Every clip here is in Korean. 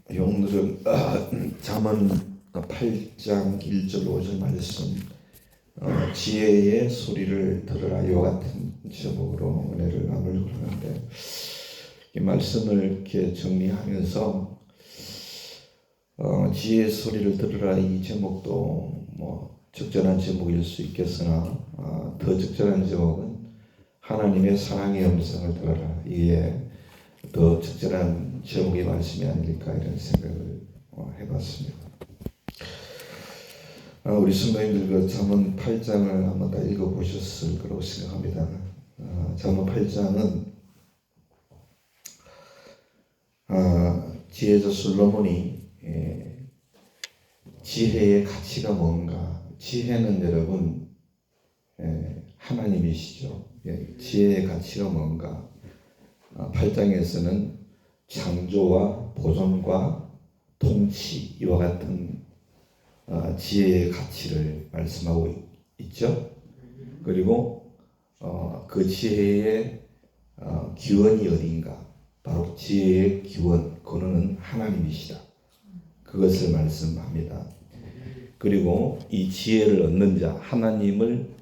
오늘은 잠언 8장 1절 5절 말씀 지혜의 소리를 들으라 이와 같은 제목으로 은혜를 나누려고 하는데, 이 말씀을 이렇게 정리하면서 지혜의 소리를 들으라 이 제목도 적절한 제목일 수 있겠으나 더 적절한 제목은 하나님의 사랑의 음성을 들어라, 이게 더 적절한 제목의 말씀이 아닐까 이런 생각을 해봤습니다. 우리 성도님들 그 잠언 8장을 한번 다 읽어보셨을 거라고 생각합니다. 잠언 8장은 지혜자 솔로몬이 지혜의 가치가 뭔가, 지혜는 여러분 하나님이시죠. 지혜의 가치가 뭔가 8장에서는 창조와 보존과 통치 이와 같은 지혜의 가치를 말씀하고 있죠. 그리고 그 지혜의 기원이 어딘가, 바로 지혜의 기원, 근원은 하나님이시다, 그것을 말씀합니다. 그리고 이 지혜를 얻는 자, 하나님을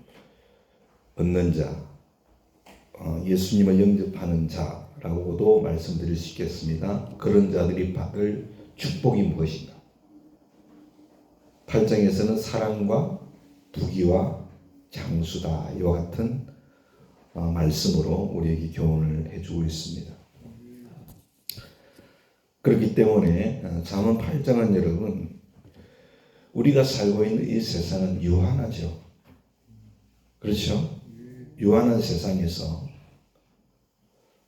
얻는 자, 예수님을 영접하는 자라고도 말씀드릴 수 있겠습니다. 그런 자들이 받을 축복이 무엇인가? 8장에서는 사랑과 부귀와 장수다, 이와 같은 말씀으로 우리에게 교훈을 해주고 있습니다. 그렇기 때문에 잠언 8장은 여러분, 우리가 살고 있는 이 세상은 유한하죠. 그렇죠? 유한한 세상에서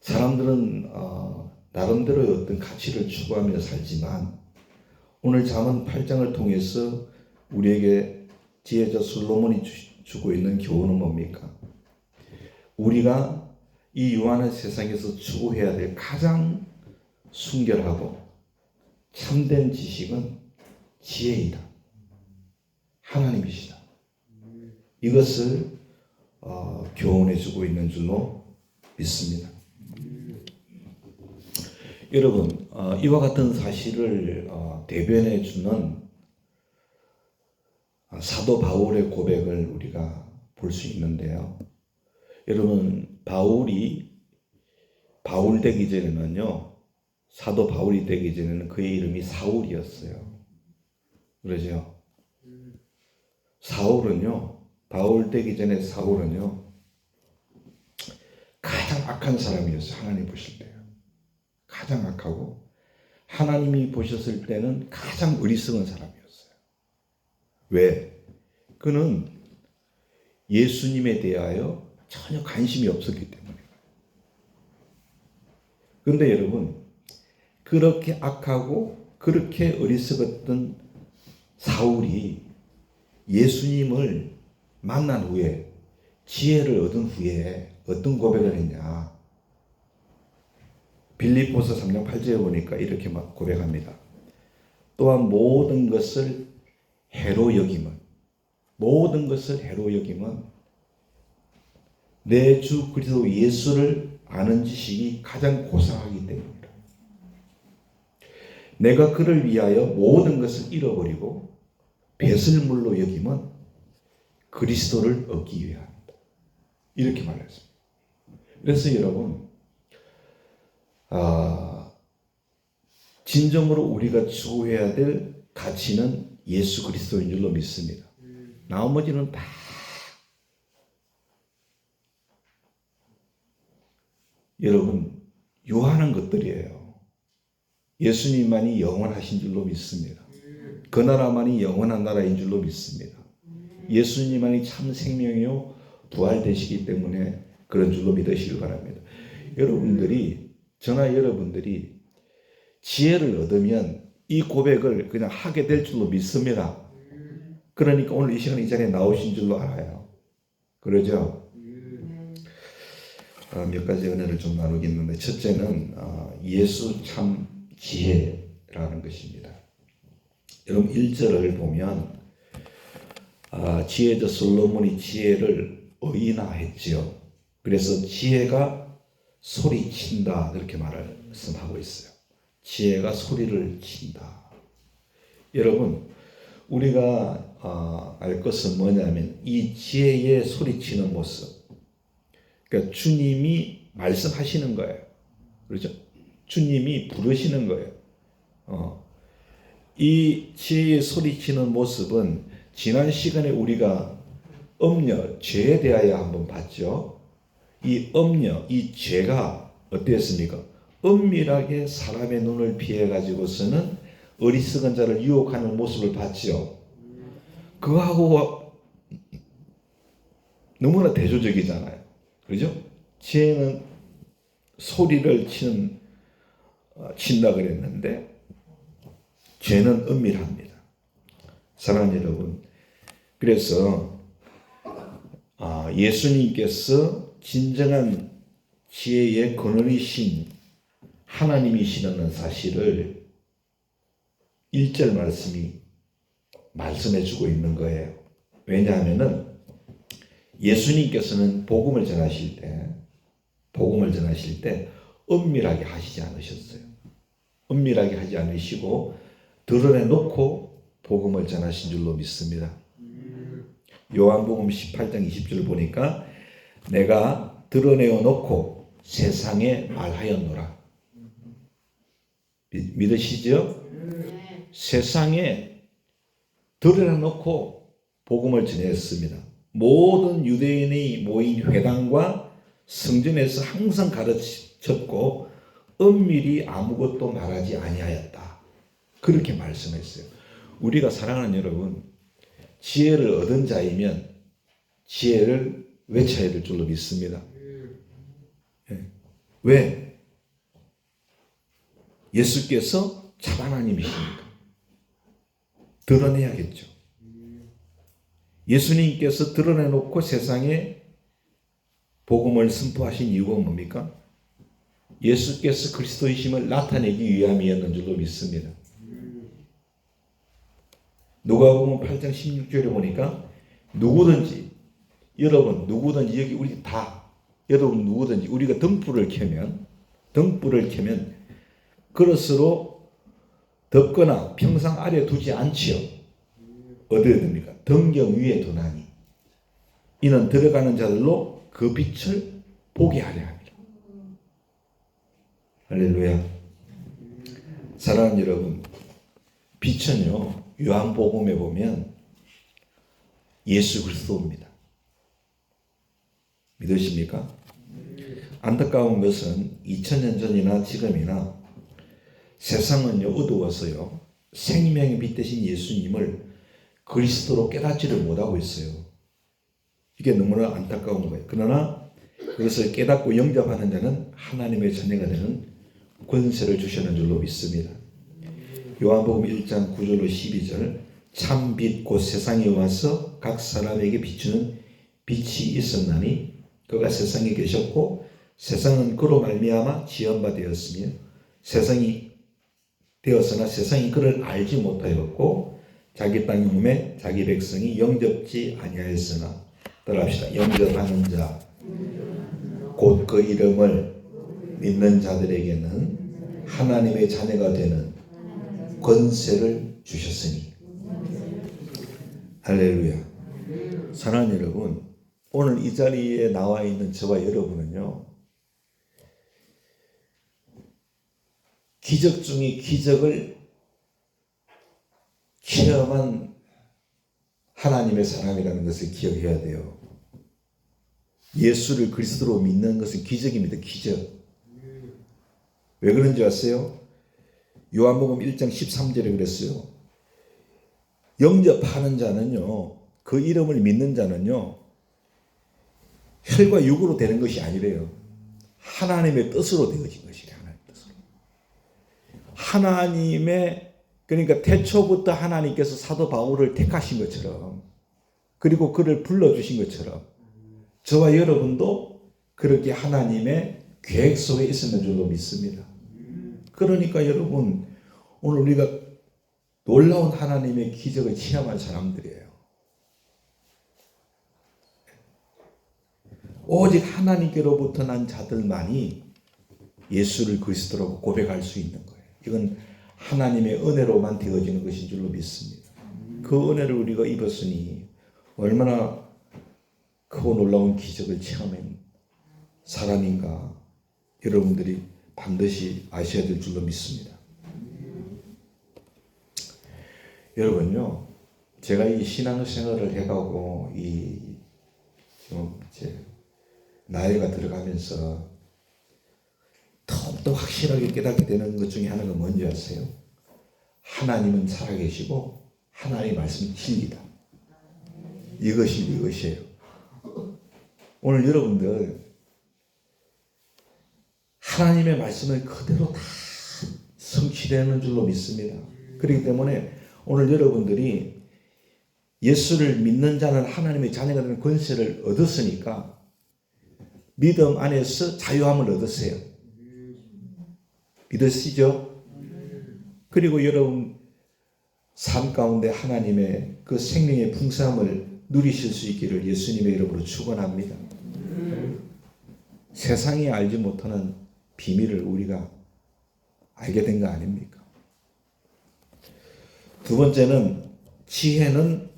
사람들은 나름대로의 어떤 가치를 추구하며 살지만, 오늘 잠언 8장을 통해서 우리에게 지혜자 솔로몬이 주고 있는 교훈은 뭡니까? 우리가 이 유한한 세상에서 추구해야 될 가장 순결하고 참된 지식은 지혜이다, 하나님이시다, 이것을 교훈해 주고 있는 줄로 믿습니다. 여러분, 이와 같은 사실을 대변해 주는 사도 바울의 고백을 우리가 볼 수 있는데요. 여러분, 바울 되기 전에는요, 사도 바울이 되기 전에는 그의 이름이 사울이었어요. 그러죠? 바울 되기 전에 사울은요, 가장 악한 사람이었어요. 하나님 보실 때요, 가장 악하고, 하나님이 보셨을 때는 가장 어리석은 사람이었어요. 왜? 그는 예수님에 대하여 전혀 관심이 없었기 때문에. 그런데 여러분, 그렇게 악하고 그렇게 어리석었던 사울이 예수님을 만난 후에, 지혜를 얻은 후에 어떤 고백을 했냐? 빌립보서 3장 8절에 보니까 이렇게 막 고백합니다. 또한 모든 것을 해로 여김은 내 주 그리스도 예수를 아는 지식이 가장 고상하기 때문이다. 내가 그를 위하여 모든 것을 잃어버리고 배설물로 여김은 그리스도를 얻기 위함이다, 이렇게 말했습니다. 그래서 여러분, 진정으로 우리가 추구해야 될 가치는 예수 그리스도인 줄로 믿습니다. 나머지는 다 여러분 유한한 것들이에요. 예수님만이 영원하신 줄로 믿습니다. 그 나라만이 영원한 나라인 줄로 믿습니다. 예수님만이 참 생명이요 부활되시기 때문에 그런 줄로 믿으시길 바랍니다. 저나 여러분들이 지혜를 얻으면 이 고백을 그냥 하게 될 줄로 믿습니다. 그러니까 오늘 이 시간 이 자리에 나오신 줄로 알아요. 그러죠? 몇 가지 은혜를 좀 나누겠는데, 첫째는 예수 참 지혜라는 것입니다. 여러분 1절을 보면 지혜자 솔로몬이 지혜를 의인화했지요. 그래서 지혜가 소리친다, 그렇게 말씀하고 있어요. 지혜가 소리를 친다. 여러분, 우리가 알 것은 뭐냐면 이 지혜의 소리치는 모습. 그러니까 주님이 말씀하시는 거예요. 그렇죠? 주님이 부르시는 거예요. 이 지혜의 소리치는 모습은 지난 시간에 우리가 음녀, 죄에 대하여 한번 봤죠. 이 음녀, 이 죄가 어땠습니까? 은밀하게 사람의 눈을 피해 가지고서는 어리석은 자를 유혹하는 모습을 봤죠. 그거하고 너무나 대조적이잖아요. 그죠? 지혜는 소리를 친다 그랬는데 죄는 은밀합니다. 사랑하는 여러분, 그래서 예수님께서 진정한 지혜의 근원이신 하나님이시라는 사실을 1절 말씀이 말씀해 주고 있는 거예요. 왜냐하면은 예수님께서는 복음을 전하실 때 은밀하게 하시지 않으셨어요. 은밀하게 하지 않으시고 드러내놓고 복음을 전하신 줄로 믿습니다. 요한복음 18장 20절 보니까 내가 드러내어 놓고 세상에 말하였노라. 믿으시죠? 세상에 드러내놓고 복음을 전했습니다. 모든 유대인이 모인 회당과 성전에서 항상 가르쳤고 은밀히 아무것도 말하지 아니하였다. 그렇게 말씀했어요. 우리가 사랑하는 여러분, 지혜를 얻은 자이면 지혜를 외쳐야 될 줄로 믿습니다. 왜? 예수께서 참 하나님이시니까 드러내야겠죠. 예수님께서 드러내놓고 세상에 복음을 선포하신 이유가 뭡니까? 예수께서 그리스도이심을 나타내기 위함이었는 줄로 믿습니다. 누가복음 8장 16절에 보니까 누구든지 여러분 누구든지 여기 우리 다 여러분 누구든지 우리가 등불을 켜면 그릇으로 덮거나 평상 아래 두지 않지요. 어디에 둡니까? 등경 위에 두나니 이는 들어가는 자들로 그 빛을 보게 하려 합니다. 할렐루야. 사랑하는 여러분, 빛은요 요한복음에 보면 예수 그리스도입니다. 믿으십니까? 안타까운 것은 2000년 전이나 지금이나 세상은요 어두워서요 생명의 빛 대신 예수님을 그리스도로 깨닫지를 못하고 있어요. 이게 너무나 안타까운 거예요. 그러나 그것을 깨닫고 영접하는 자는 하나님의 자녀가 되는 권세를 주시는 줄로 믿습니다. 요한복음 1장 9절로 12절 참 빛 곧 세상에 와서 각 사람에게 비추는 빛이 있었나니 그가 세상에 계셨고 세상은 그로 말미암아 지은 바 되었으며 세상이 되었으나 세상이 그를 알지 못하였고 자기 땅에 오매 자기 백성이 영접지 아니하였으나 따라합시다. 영접하는 자 곧 그 이름을 믿는 자들에게는 하나님의 자녀가 되는 권세를 주셨으니. 할렐루야. 사랑하는 여러분, 오늘 이 자리에 나와 있는 저와 여러분은요 기적 중에 기적을 체험한 하나님의 사람이라는 것을 기억해야 돼요. 예수를 그리스도로 믿는 것은 기적입니다. 기적. 왜 그런지 아세요? 요한복음 1장 13절에 그랬어요. 영접하는 자는요, 그 이름을 믿는 자는요, 혈과 육으로 되는 것이 아니래요. 하나님의 뜻으로 되어진 것이래요. 하나님의 뜻으로. 하나님의, 그러니까 태초부터 하나님께서 사도 바울을 택하신 것처럼, 그리고 그를 불러주신 것처럼, 저와 여러분도 그렇게 하나님의 계획 속에 있었는 줄로 믿습니다. 그러니까 여러분, 오늘 우리가 놀라운 하나님의 기적을 체험할 사람들이에요. 오직 하나님께로부터 난 자들만이 예수를 그리스도라고 고백할 수 있는 거예요. 이건 하나님의 은혜로만 되어지는 것인 줄로 믿습니다. 그 은혜를 우리가 입었으니 얼마나 크고 놀라운 기적을 체험한 사람인가 여러분들이 반드시 아셔야 될 줄로 믿습니다. 여러분요, 제가 이 신앙생활을 해가고 이제 나이가 들어가면서 더욱더 확실하게 깨닫게 되는 것 중에 하나가 뭔지 아세요? 하나님은 살아계시고 하나님의 말씀은 진리다. 이것이에요. 오늘 여러분들 하나님의 말씀을 그대로 다 성취되는 줄로 믿습니다. 그렇기 때문에 오늘 여러분들이 예수를 믿는 자는 하나님의 자녀가 되는 권세를 얻었으니까 믿음 안에서 자유함을 얻으세요. 믿으시죠? 그리고 여러분 삶 가운데 하나님의 그 생명의 풍성함을 누리실 수 있기를 예수님의 이름으로 축원합니다. 세상이 알지 못하는 비밀을 우리가 알게 된 거 아닙니까? 두 번째는 지혜는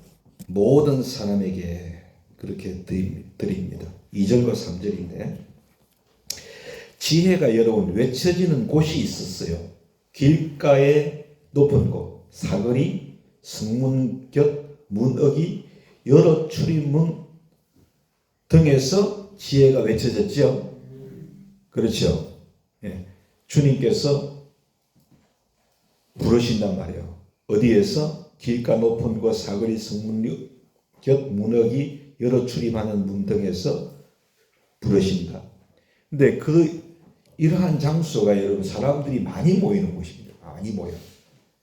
모든 사람에게 그렇게 드립니다. 2절과 3절인데 지혜가 여러분 외쳐지는 곳이 있었어요. 길가의 높은 곳, 사거리, 성문 곁, 문어기, 여러 출입문 등에서 지혜가 외쳐졌죠. 그렇죠. 예. 주님께서 부르신단 말이에요. 어디에서? 길가 높은 곳, 사거리, 성문 곁, 문어기, 여러 출입하는 문 등에서 부르신다. 근데 이러한 장소가 여러분 사람들이 많이 모이는 곳입니다. 많이 모여.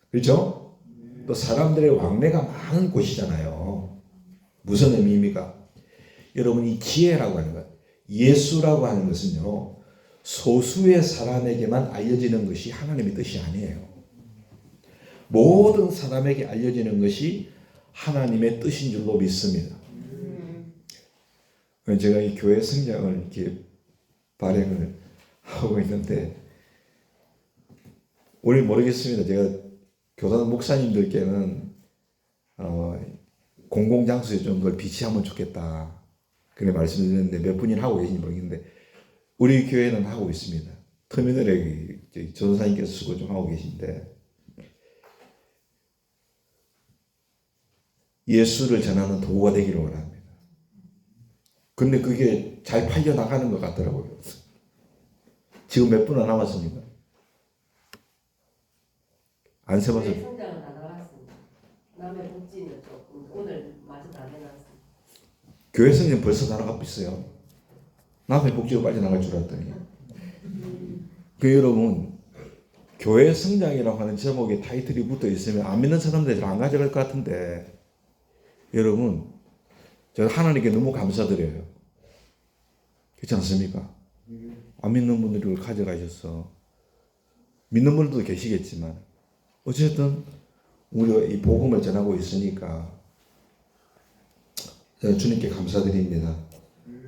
그렇죠? 또 사람들의 왕래가 많은 곳이잖아요. 무슨 의미입니까? 여러분 이 지혜라고 하는 것, 예수라고 하는 것은요. 소수의 사람에게만 알려지는 것이 하나님의 뜻이 아니에요. 모든 사람에게 알려지는 것이 하나님의 뜻인 줄로 믿습니다. 제가 이 교회 성장을 이렇게 발행을 하고 있는데 우리 모르겠습니다. 제가 교단 목사님들께는 공공장소에 좀 그걸 비치하면 좋겠다. 그래 말씀을 드렸는데 몇 분이 하고 계신지 모르겠는데 우리 교회는 하고 있습니다. 터미널에 전도사님께서 수고 좀 하고 계신데 예수를 전하는 도구가 되기를 원합니다. 근데 그게 잘 팔려 나가는 것 같더라고요. 지금 몇 분은 남았습니까? 안 세봐서. 성장은 다 나갔습니다. 남의 복지는 조금 오늘 마저 다 내놨습니다. 교회 성장 벌써 다 나가고 있어요. 남의 복지가 빨리 나갈 줄 알았더니. 여러분 교회 성장이라고 하는 제목에 타이틀이 붙어 있으면 안 믿는 사람들이 안 가져갈 것 같은데 여러분 제가 하나님께 너무 감사드려요. 그렇지 않습니까? 안 믿는 분들이 그걸 가져가셔서 믿는 분들도 계시겠지만 어쨌든 우리가 이 복음을 전하고 있으니까 제가 주님께 감사드립니다.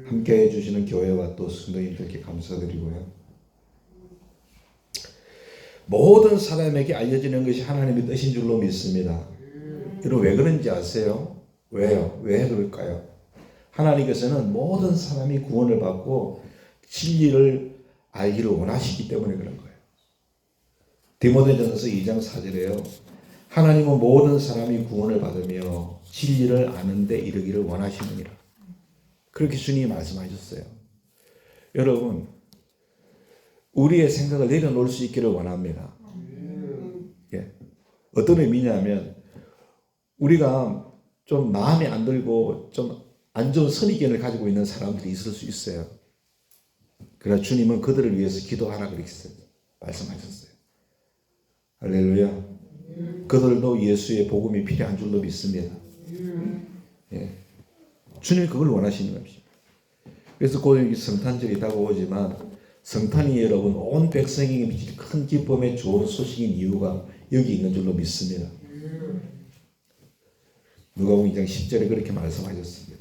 함께 해주시는 교회와 또 성도님들께 감사드리고요. 모든 사람에게 알려지는 것이 하나님의 뜻인 줄로 믿습니다. 여러분 왜 그런지 아세요? 왜요? 왜 그럴까요? 하나님께서는 모든 사람이 구원을 받고 진리를 알기를 원하시기 때문에 그런 거예요. 디모데전서 2장 4절에요. 하나님은 모든 사람이 구원을 받으며 진리를 아는 데 이르기를 원하시느니라. 그렇게 주님이 말씀하셨어요. 여러분 우리의 생각을 내려놓을 수 있기를 원합니다. 예. 어떤 의미냐면 우리가 좀 마음에 안 들고 좀 안 좋은 선입견을 가지고 있는 사람들이 있을 수 있어요. 그러나 주님은 그들을 위해서 기도하라 그렇게 말씀하셨어요. 할렐루야. 그들도 예수의 복음이 필요한 줄로 믿습니다. 예. 주님이 그걸 원하시는 것입니다. 그래서 곧 성탄절이 다가오지만 성탄이 여러분 온 백성에게 미칠 큰 기쁨의 좋은 소식인 이유가 여기 있는 줄로 믿습니다. 누가복음 2장 10절에 그렇게 말씀하셨습니다.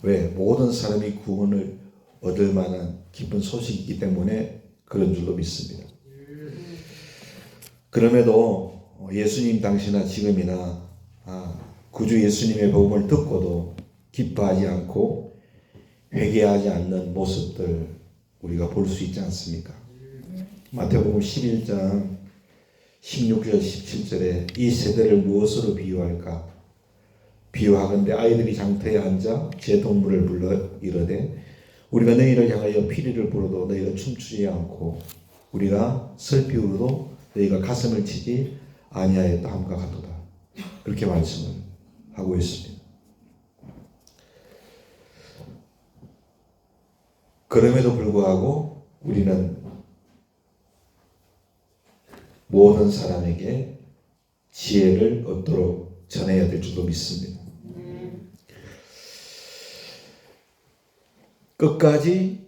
왜? 모든 사람이 구원을 얻을 만한 기쁜 소식이기 때문에 그런 줄로 믿습니다. 그럼에도 예수님 당시나 지금이나 구주 예수님의 복음을 듣고도 기뻐하지 않고 회개하지 않는 모습들 우리가 볼 수 있지 않습니까? 마태복음 11장 16절 17절에 이 세대를 무엇으로 비유할까? 비유하건대 아이들이 장터에 앉아 제 동물을 불러 이르되 우리가 너희를 향하여 피리를 불어도 너희가 춤추지 않고 우리가 슬피 울어도 너희가 가슴을 치지 아니하였다 함과 같도다. 그렇게 말씀을 하고 있습니다. 그럼에도 불구하고 우리는 모든 사람에게 지혜를 얻도록 전해야 될 줄로 믿습니다. 끝까지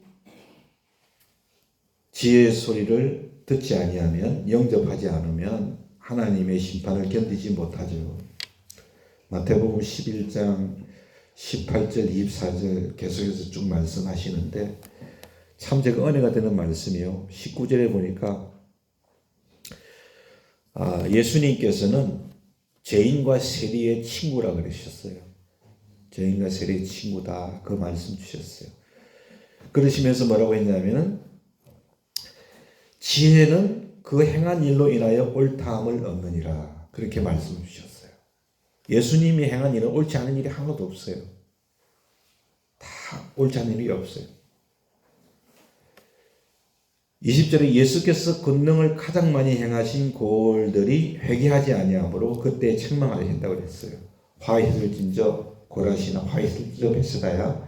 지혜의 소리를 듣지 아니하면 영접하지 않으면 하나님의 심판을 견디지 못하죠. 마태복음 11장 18절 24절 계속해서 쭉 말씀하시는데 참 제가 은혜가 되는 말씀이요. 19절에 보니까 예수님께서는 죄인과 세리의 친구라 그러셨어요. 죄인과 세리의 친구다 그 말씀 주셨어요. 그러시면서 뭐라고 했냐면은 지혜는 그 행한 일로 인하여 옳다함을 얻느니라 그렇게 말씀 주셨어요. 예수님이 행한 일은 옳지 않은 일이 하나도 없어요. 다 옳지 않은 일이 없어요. 20절에 예수께서 권능을 가장 많이 행하신 고을들이 회개하지 아니하므로 그때 책망하신다고 그랬어요. 화이를 진저 고라시나 화이를 진저 베스다야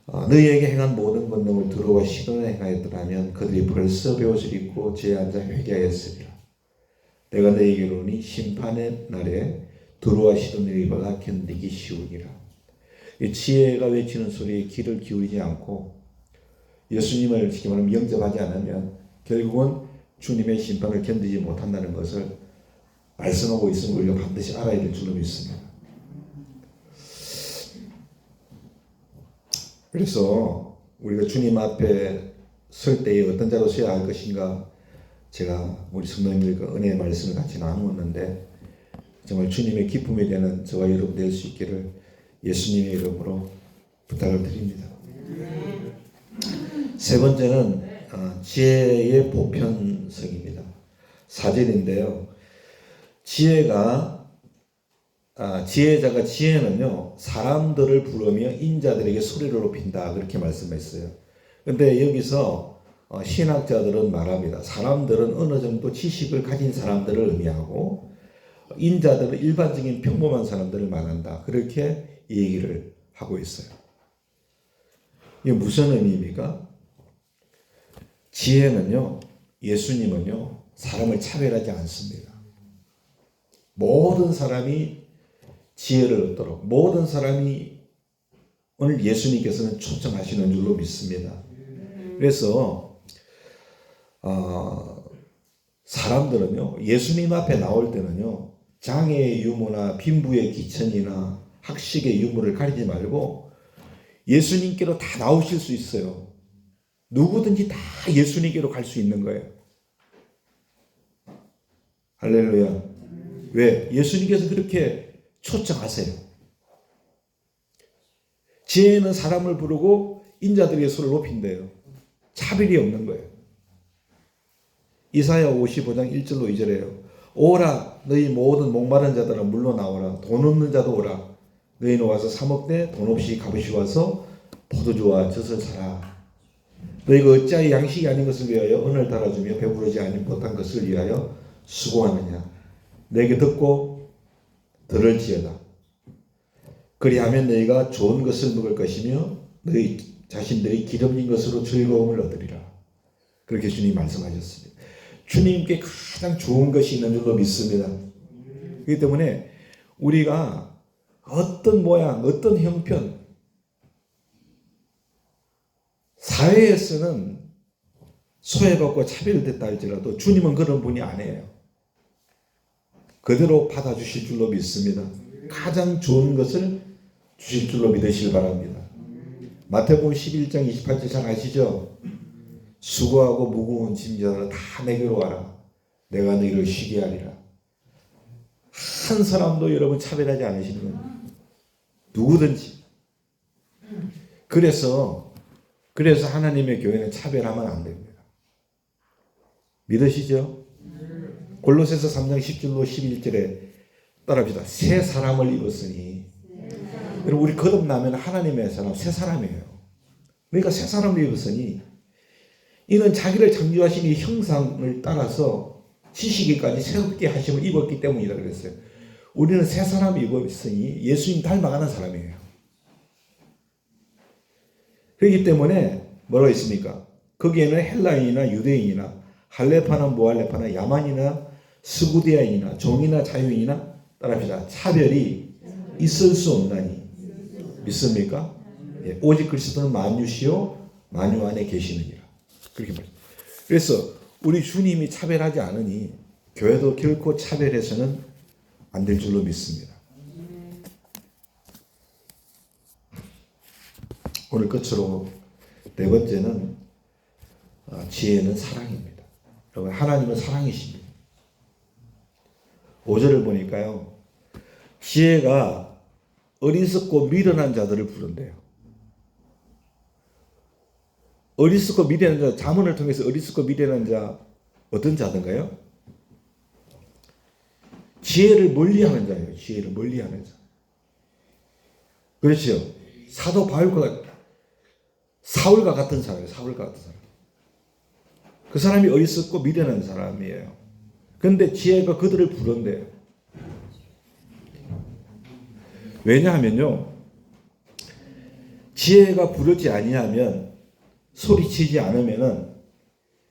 너희에게 행한 모든 권능을 두루와 시돈에 행하였더라면 그들이 벌써 베옷을 입고 죄에 앉아 회개하였으리라. 내가 너희에게 이르노니 심판의 날에 두루와 시돈을 입어가 견디기 쉬우니라. 이 지혜가 외치는 소리에 귀를 기울이지 않고 예수님을 지금 말하면 영접하지 않으면 결국은 주님의 심판을 견디지 못한다는 것을 말씀하고 있음을 우리가 반드시 알아야 될 줄로 믿습니다. 그래서 우리가 주님 앞에 설 때에 어떤 자로 서야 할 것인가 제가 우리 성도님들과 은혜의 말씀을 같이 나누었는데 정말 주님의 기쁨이 되는 저와 여러분 될 수 있기를 예수님의 이름으로 부탁을 드립니다. 세 번째는 지혜의 보편성입니다. 4절인데요. 지혜는요 사람들을 부르며 인자들에게 소리를 높인다 그렇게 말씀했어요. 그런데 여기서 신학자들은 말합니다. 사람들은 어느 정도 지식을 가진 사람들을 의미하고 인자들은 일반적인 평범한 사람들을 말한다 그렇게 얘기를 하고 있어요. 이게 무슨 의미입니까? 지혜는요 예수님은요 사람을 차별하지 않습니다. 모든 사람이 지혜를 얻도록 모든 사람이 오늘 예수님께서는 초청하시는 줄로 믿습니다. 그래서 사람들은요 예수님 앞에 나올 때는요 장애의 유무나 빈부의 기천이나 학식의 유무를 가리지 말고 예수님께로 다 나오실 수 있어요. 누구든지 다 예수님께로 갈 수 있는 거예요. 할렐루야. 왜? 예수님께서 그렇게 초청하세요. 지혜는 사람을 부르고 인자들에게 소리를 높인대요. 차별이 없는 거예요. 이사야 55장 1절로 2절에요. 오라 너희 모든 목마른 자들아 물러 나오라 돈 없는 자도 오라 너희는 와서 사 먹되 돈 없이 값없이 와서 포도주와 젖을 사라. 너희가 어찌하여 양식이 아닌 것을 위하여 은을 달아주며 배부르지 못한 것을 위하여 수고하느냐. 내게 듣고 들을지어다. 그리하면 너희가 좋은 것을 먹을 것이며 너희 자신들이 기름진 것으로 즐거움을 얻으리라. 그렇게 주님이 말씀하셨습니다. 주님께 가장 좋은 것이 있는 줄로 믿습니다. 그렇기 때문에 우리가 어떤 모양, 어떤 형편, 사회에서는 소외받고 차별됐다 할지라도 주님은 그런 분이 아니에요. 그대로 받아주실 줄로 믿습니다. 가장 좋은 것을 주실 줄로 믿으시길 바랍니다. 마태복음 11장 28절 잘 아시죠? 수고하고 무거운 짐자들아 다 내게로 와라. 내가 너희를 쉬게 하리라. 한 사람도 여러분 차별하지 않으시는 겁니다. 누구든지. 그래서 하나님의 교회는 차별하면 안 됩니다. 믿으시죠? 골로새서 3장 10절로 11절에 따라합시다. 새 사람을 입었으니. 여러분 우리 거듭나면 하나님의 사람 새 사람이에요. 그러니까 새 사람을 입었으니 이는 자기를 창조하신 이 형상을 따라서 지시기까지 새롭게 하심을 입었기 때문이다 그랬어요. 우리는 새 사람을 입었으니 예수님 닮아가는 사람이에요. 그렇기 때문에 뭐라고 있습니까? 거기에는 헬라인이나 유대인이나 할레파나 무할레파나 야만이나 스구디아인이나 종이나 자유인이나 따라합시다. 차별이 있을 수 없나니 믿습니까? 예, 오직 그리스도는 만유시요 만유 안에 계시느니라. 그렇게 말합니다. 그래서 우리 주님이 차별하지 않으니 교회도 결코 차별해서는 안 될 줄로 믿습니다. 오늘 끝으로 네 번째는 지혜는 사랑입니다. 여러분 하나님은 사랑이십니다. 5절을 보니까요. 지혜가 어리석고 미련한 자들을 부른대요. 어리석고 미련한 자, 잠언을 통해서 어리석고 미련한 자 어떤 자든가요? 지혜를 멀리하는 자예요. 지혜를 멀리하는 자. 그렇죠. 사도 사울과 같은 사람이에요. 사울과 같은 사람. 그 사람이 어리석고 미련한 사람이에요. 그런데 지혜가 그들을 부른대요. 왜냐하면요. 지혜가 부르지 아니하면 소리치지 않으면은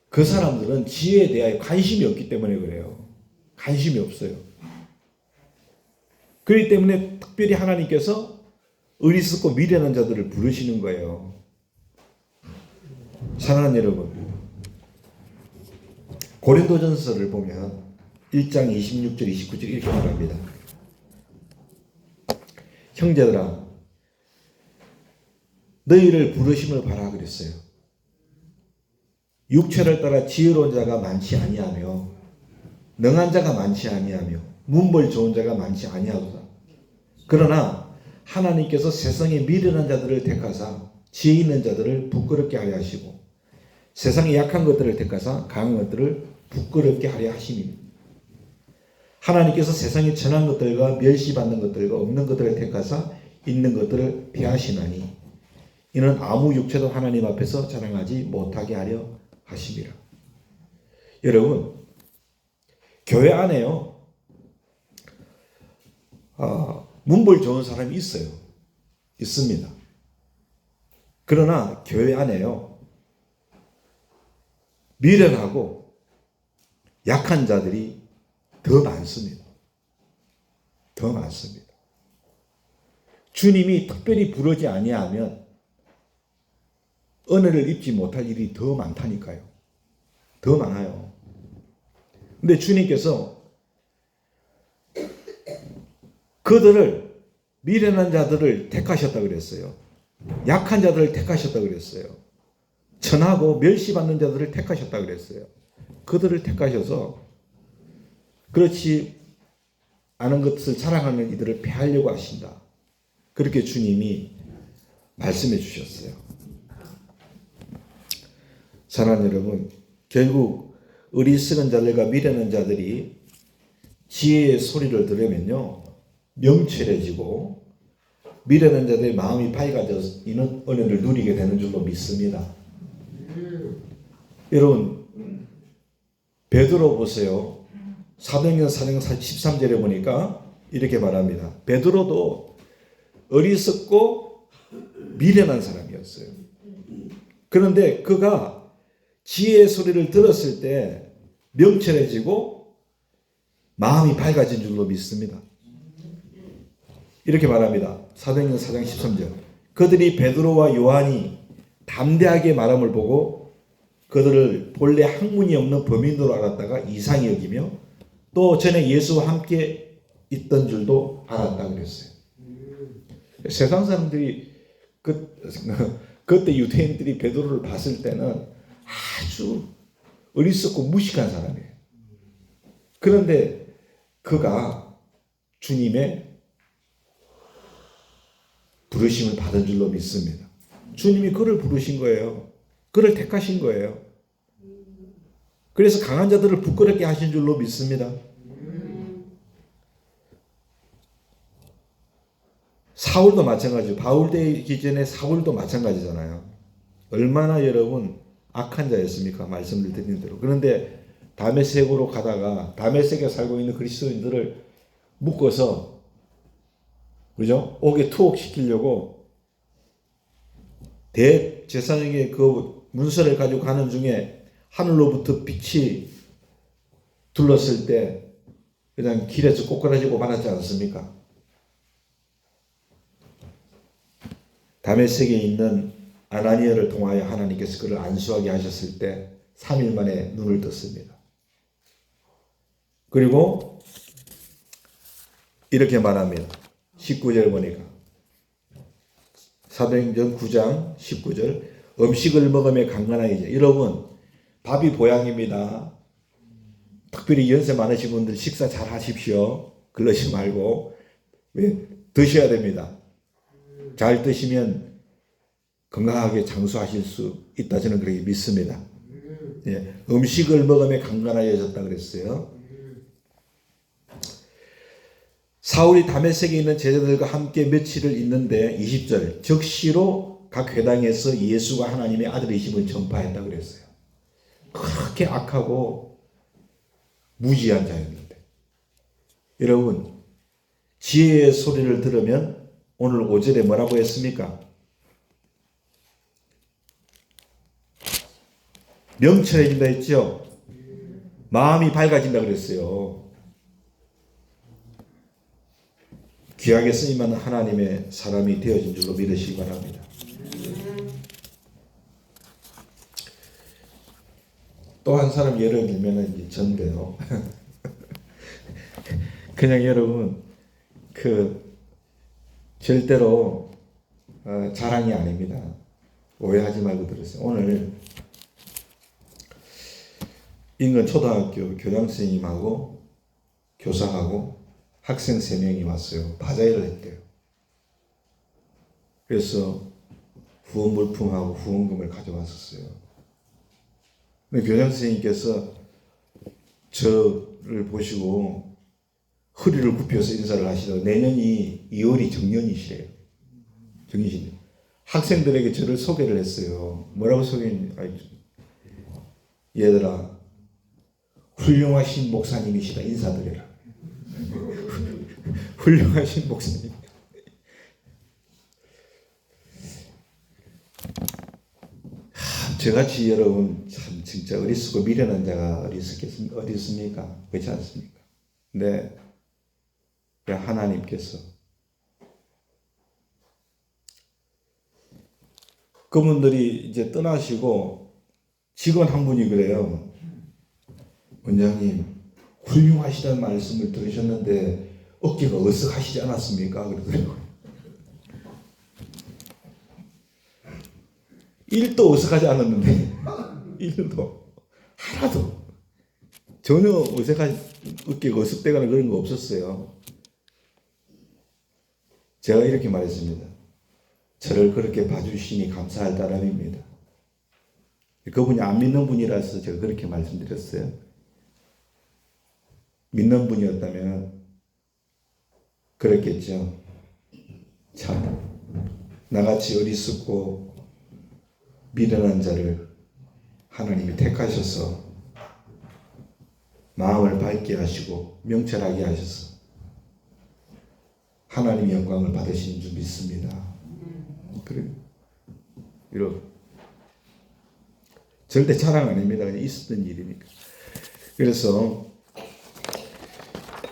그 사람들은 지혜에 대하여 관심이 없기 때문에 그래요. 관심이 없어요. 그렇기 때문에 특별히 하나님께서 어리석고 미련한 자들을 부르시는 거예요. 사랑하는 여러분, 고린도전서를 보면 1장 26절 29절 이렇게 말합니다. 형제들아 너희를 부르심을 바라 그랬어요. 육체를 따라 지혜로운 자가 많지 아니하며 능한 자가 많지 아니하며 문벌 좋은 자가 많지 아니하도다. 그러나 하나님께서 세상에 미련한 자들을 택하사 지혜 있는 자들을 부끄럽게 하려 하시고 세상에 약한 것들을 택하사 강한 것들을 부끄럽게 하려 하심입니다. 하나님께서 세상에 천한 것들과 멸시받는 것들과 없는 것들을 택하사 있는 것들을 폐하시나니 이는 아무 육체도 하나님 앞에서 자랑하지 못하게 하려 하심이라. 여러분 교회 안에요 문벌 좋은 사람이 있어요. 있습니다. 그러나 교회 안에요 미련하고 약한 자들이 더 많습니다. 더 많습니다. 주님이 특별히 부르지 아니하면 은혜를 입지 못할 일이 더 많다니까요. 더 많아요. 근데 주님께서 그들을 미련한 자들을 택하셨다 그랬어요. 약한 자들을 택하셨다 그랬어요. 천하고 멸시받는 자들을 택하셨다 그랬어요. 그들을 택하셔서 그렇지 않은 것을 자랑하는 이들을 폐하려고 하신다. 그렇게 주님이 말씀해 주셨어요. 사랑하는 여러분, 결국 어리석은 자들과 미련한 자들이 지혜의 소리를 들으면요 명철해지고 미련한 자들의 마음이 밝아져서 이는 은혜를 누리게 되는 줄로 믿습니다. 여러분 베드로 보세요. 사도행전 4장 13절에 보니까 이렇게 말합니다. 베드로도 어리석고 미련한 사람이었어요. 그런데 그가 지혜의 소리를 들었을 때 명철해지고 마음이 밝아진 줄로 믿습니다. 이렇게 말합니다. 사도행전 4장 13절. 그들이 베드로와 요한이 담대하게 말함을 보고 그들을 본래 학문이 없는 범인으로 알았다가 이상히 여기며 또 전에 예수와 함께 있던 줄도 알았다 그랬어요. 세상 사람들이 그때 유대인들이 베드로를 봤을 때는 아주 어리석고 무식한 사람이에요. 그런데 그가 주님의 부르심을 받은 줄로 믿습니다. 주님이 그를 부르신 거예요. 그를 택하신 거예요. 그래서 강한 자들을 부끄럽게 하신 줄로 믿습니다. 사울도 마찬가지죠. 바울 되기 전에 사울도 마찬가지잖아요. 얼마나 여러분 악한 자였습니까? 말씀을 드린 대로. 그런데 다메섹으로 가다가 다메섹에 살고 있는 그리스도인들을 묶어서 그죠? 옥에 투옥시키려고 대제사장의 그 문서를 가지고 가는 중에 하늘로부터 빛이 둘렀을 때 그냥 길에서 꼬꾸라지고 말았지 않습니까? 다메섹에 있는 아나니아를 통하여 하나님께서 그를 안수하게 하셨을 때 3일 만에 눈을 떴습니다. 그리고 이렇게 말합니다. 19절 보니까 사도행전 9장 19절 음식을 먹으며 강건하게. 여러분 밥이 보약입니다. 특별히 연세 많으신 분들 식사 잘 하십시오. 그러지 말고 왜? 드셔야 됩니다. 잘 드시면 건강하게 장수하실 수 있다. 저는 그렇게 믿습니다. 예, 음식을 먹으며 강건하여졌다 그랬어요. 사울이 다메섹에 있는 제자들과 함께 며칠을 있는데 20절 즉시로 각 회당에서 예수가 하나님의 아들이심을 전파했다 그랬어요. 그렇게 악하고 무지한 자였는데 여러분 지혜의 소리를 들으면 오늘 5절에 뭐라고 했습니까? 명철해진다 했죠. 마음이 밝아진다 그랬어요. 귀하게 쓰임받는 하나님의 사람이 되어진 줄로 믿으시기 바랍니다. 또 한 사람 예를 들면 이제 전데요. 그냥 여러분 절대로 자랑이 아닙니다. 오해하지 말고 들으세요. 오늘 인근 초등학교 교장 선생님하고 교사하고 학생 3명이 왔어요. 바자회를 했대요. 그래서 후원 물품하고 후원금을 가져왔었어요. 근데 교장 선생님께서 저를 보시고 허리를 굽혀서 인사를 하시더라고요. 내년이 2월이 정년이시래요. 정년이시네. 학생들에게 저를 소개를 했어요. 뭐라고 소개했냐? 얘들아, 훌륭하신 목사님이시다. 인사드려라. 훌륭하신 목사님. 저같이 여러분 참 진짜 어리석고 미련한 자가 어디 있습니까? 그렇지 않습니까? 근데 하나님께서 그분들이 이제 떠나시고 직원 한 분이 그래요. 원장님 훌륭하시다는 말씀을 들으셨는데 어깨가 어색하시지 않았습니까? 그러더라고요. 1도 어색하지 않았는데 1도 하나도 전혀 어깨가 어색되거나 그런 거 없었어요. 제가 이렇게 말했습니다. 저를 그렇게 봐주시니 감사할 따름입니다. 그분이 안 믿는 분이라서 제가 그렇게 말씀드렸어요. 믿는 분이었다면 그랬겠죠. 참 나같이 어리석고 미련한 자를 하나님이 택하셔서 마음을 밝게 하시고 명철하게 하셔서 하나님 영광을 받으시는 줄 믿습니다. 그래, 이런 절대 자랑 아닙니다. 그냥 있었던 일이니까. 그래서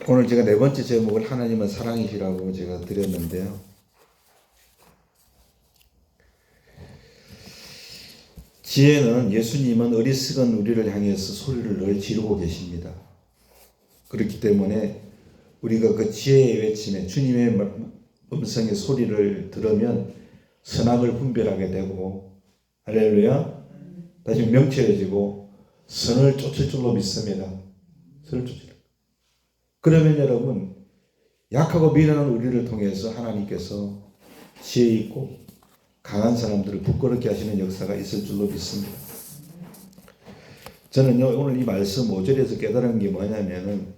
오늘 제가 4번째 제목을 하나님은 사랑이시라고 제가 드렸는데요. 지혜는 예수님은 어리석은 우리를 향해서 소리를 늘 지르고 계십니다. 그렇기 때문에 우리가 그 지혜의 외침에 주님의 음성의 소리를 들으면 선악을 분별하게 되고 할렐루야. 다시 명철해지고 선을 쫓을 줄로 믿습니다. 선을 쫓을. 그러면 여러분 약하고 미련한 우리를 통해서 하나님께서 지혜 있고 강한 사람들을 부끄럽게 하시는 역사가 있을 줄로 믿습니다. 저는요 오늘 이 말씀 5절에서 깨달은 게 뭐냐면은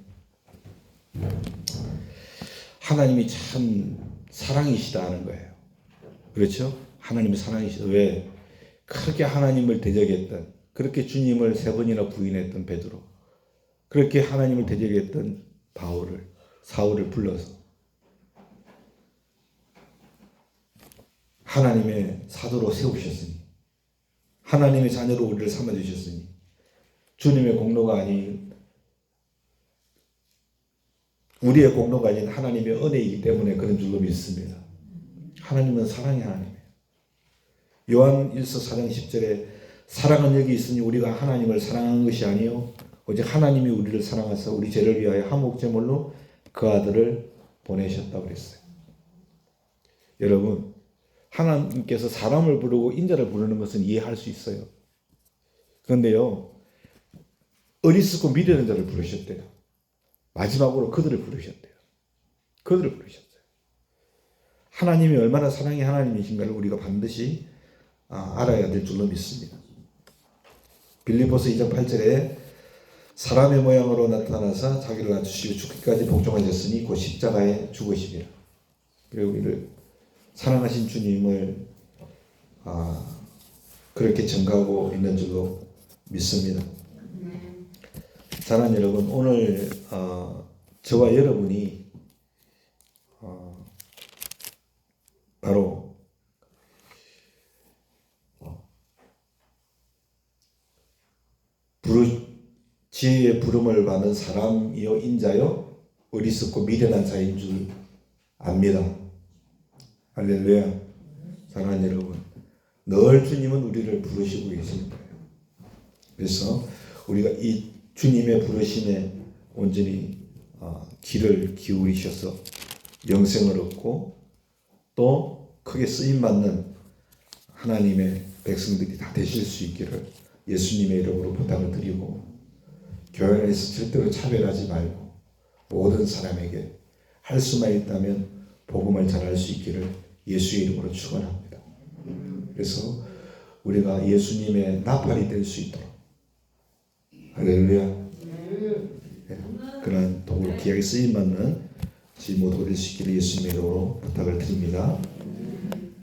하나님이 참 사랑이시다 하는 거예요. 그렇죠? 하나님이 사랑이시다. 왜? 크게 하나님을 대적했던, 그렇게 주님을 3번이나 부인했던 베드로, 그렇게 하나님을 대적했던 사울을 불러서 하나님의 사도로 세우셨으니, 하나님의 자녀로 우리를 삼아주셨으니, 주님의 공로가 아닌, 우리의 공로가 아닌 하나님의 은혜이기 때문에 그런 줄로 믿습니다. 하나님은 사랑의 하나님이에요. 요한 1서 4장 10절에 사랑은 여기 있으니 우리가 하나님을 사랑하는 것이 아니요 오직 하나님이 우리를 사랑하사 우리 죄를 위하여 한 목제물로 그 아들을 보내셨다고 그랬어요. 여러분 하나님께서 사람을 부르고 인자를 부르는 것은 이해할 수 있어요. 그런데요 어리석고 미련한 자를 부르셨대요. 마지막으로 그들을 부르셨대요. 그들을 부르셨어요. 하나님이 얼마나 사랑의 하나님이신가를 우리가 반드시 알아야 될 줄로 믿습니다. 빌립보서 2장 8절에 사람의 모양으로 나타나서 자기를 낮추시고 죽기까지 복종하셨으니 곧 십자가에 죽으시리라. 그리고 우리를 사랑하신 주님을 그렇게 전가하고 있는 줄로 믿습니다. 사랑하는 여러분, 오늘 저와 여러분이 바로 지혜의 부름을 받는 사람이요 인자요 어리석고 미련한 자인 줄 압니다. 할렐루야. 사랑하는 여러분, 늘 주님은 우리를 부르시고 계신 거예요. 그래서 우리가 이 주님의 부르심에 온전히 귀를 기울이셔서 영생을 얻고 또 크게 쓰임받는 하나님의 백성들이 다 되실 수 있기를 예수님의 이름으로 부탁을 드리고, 교회 안에서 절대로 차별하지 말고 모든 사람에게 할 수만 있다면 복음을 전할 수 있기를 예수의 이름으로 축원합니다. 그래서 우리가 예수님의 나팔이 될 수 있도록, 할렐루야, 그런 도구로 귀하게 쓰임받는 저희 모두가 될 수 있기를 예수님의 이름으로 부탁을 드립니다.